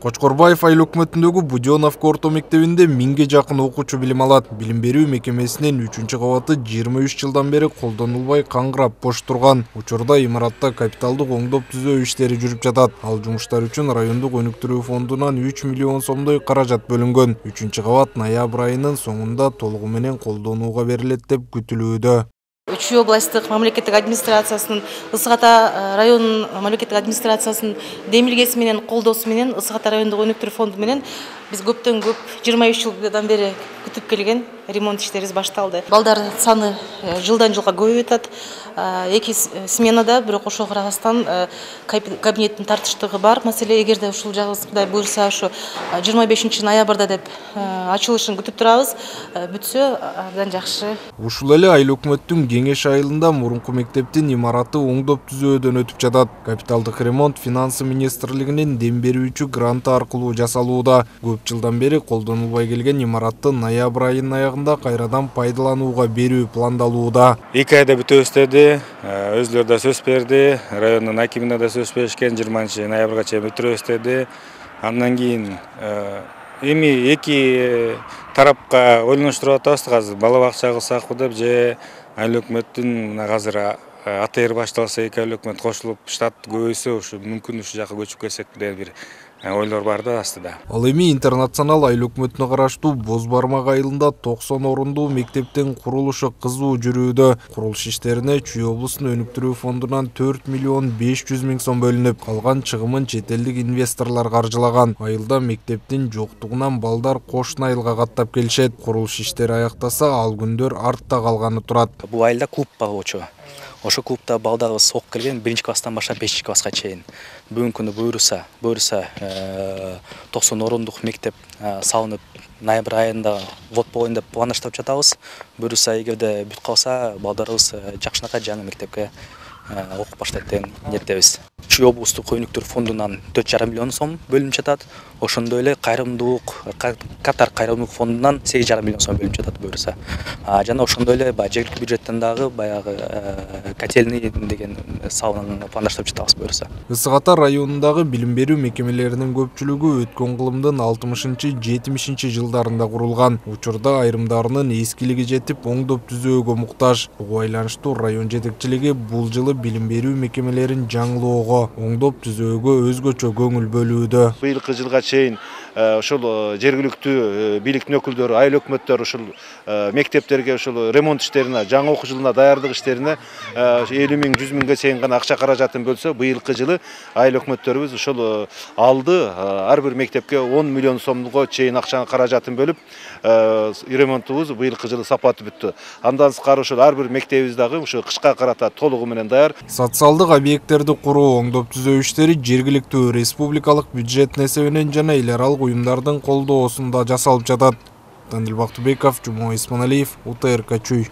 Кочкорбаев айыл өкмөтүндөгү Будёновка орто мектебинде 1000ге жакын окуучу билим алат. Билим берүү мекемесинин 3-кабаты 23 жылдан бери колдонулбай каңгырап бош турган. Учурда имаратта капиталдык оңдоп түзөө иштери жүрүп жатат. Ал жумуштар үчүн райондук өнүктүрүү фондунан 3 миллион сомдой каражат бөлүнгөн. 3-кабат ноябрь айынын соңунда толугу менен колдонууга берилет деп күтүлүүдө. Үчүү областтык мамлекеттик администрациясынын Ысык Ата районунун мамлекеттик администрациясынын демилгеси менен колдоосу менен Ысык Ата райондук өнүктүрүү фонду менен биз көптөн көп 23 жылдан бери күтүп келген ремонт иштерибиз башталды. Балдар саны жылдан жылга көбөйүп атат. 2 сменада, бирок ошого карабастан кабинеттин тартыштыгы бар. Маселе эгерде ушул жагыбыз Кудай буйрса ошо 25 ноябрда деп ачылышын күтүп турабыз. Бүтсө абдан жакшы. Ушул эле айыл өкмөттүн Кеңеш айылында мурунку мектептин имараты оңдоп түзөөдөн өтүп жатат. Капиталдык ремонт финансы министрлигинин дем берүүчү гранты аркылуу жасалууда. Көп жылдан бери колдонулбай келген имаратты ноябрь айынын аягында кайрадан пайдаланууга берүү пландалууда. 2 айда бүтөбүз деди, өзүлөрү да сөз берди, райондун акимине да сөз беришкен, 20 ноябрга чейин бүтүрөбүз деди. Андан кийин эми эки тарапка ойлонуштуруп атабыз, азыр бала бакча кылсакпы деп, же айыл өкмөттүн азыр АТР башталса эки айыл өкмөт кошулуп штат көбөйсө ушу мүмкүн ушул жака көчүп кетсек деген бир ойлор бар да астыда. Ал эми интернационал айыл өкмөтүнө караштуу Боз Бармак айылында 90 орундуу мектептин курулушу кызуу жүрүүдө. Курулуш иштерине Чүй облусунун өнүктүрүү фондунан 4 миллион 500 миң сом бөлүнүп, калган чыгымын чет элдик инвесторлор каржылаган. Айылда мектептин жоктугунан балдар кошуна айылга каттап келишет. Курулуш иштери аяктаса, ал күндөр артта калганы турат. Бул айылда клуб бар болчу. Ошо клубда балдарыбыз окуп келген 1-класстан баштап 5-класска чейин. Бүгүнкү күнү буйруса 90 орундук мектеп салынып, ноябрь айында вот болоюн деп пландаштырып жатабыз. Буйруса эгерде бүт калса, балдарыбыз жакшынакай жаңы мектепке окуп баштайт деген ниеттебиз. Чүй облустук өнүктүрүү фондунан 4,5 миллион сом бөлүнүп жатат. Ошондой эле Катар кайрымдуулук фондунан 8,5 миллион сом бөлүнүп жатат буйруса. Жана ошондой эле жергиликтүү бюджеттен дагы баягы котельный деген салууну пландаштырып жатабыз буйруса. Ысык Ата районундагы билим берүү мекемелеринин көпчүлүгү өткөн кылымдын 60-70 жылдарында курулган. Учурда айрымдарынын эскилиги жетип, оңдоп түзөөгө муктаж. Буга байланыштуу район жетекчилиги бул жылы билим берүү мекемелерин жаңылоого, оңдоп түзөөгө өзгөчө көңүл бөлүүдө. Быйылкы жылга чейин ошол жергиликтүү бийликтин өкүлдөрү, айыл өкмөттөр ушул мектептерге ушул ремонт иштерине, жаңы окуу жылына даярдык иштерине 50 миң, 100 миңге чейин гана акча каражатын бөлсө, быйылкы жылы айыл өкмөттөрүбүз ушул алды, ар бир мектепке 10 миллион сомго чейин акча каражатын бөлүп, ремонтубуз быйылкы жылы сапаты бүттү. Андан сырткары ушул ар бир мектебибиз дагы ушу кышка карата толугу менен даяр. Социалдык объекттерди куруу, оңдоп түзөө иштери жергиликтүү республикалык бюджеттин эсебинен жана эл аралык уюмдардын колдоосунда жасалып жатат. Данил Бактыбеков, Жумой Исманалиев, УТРК Чүй.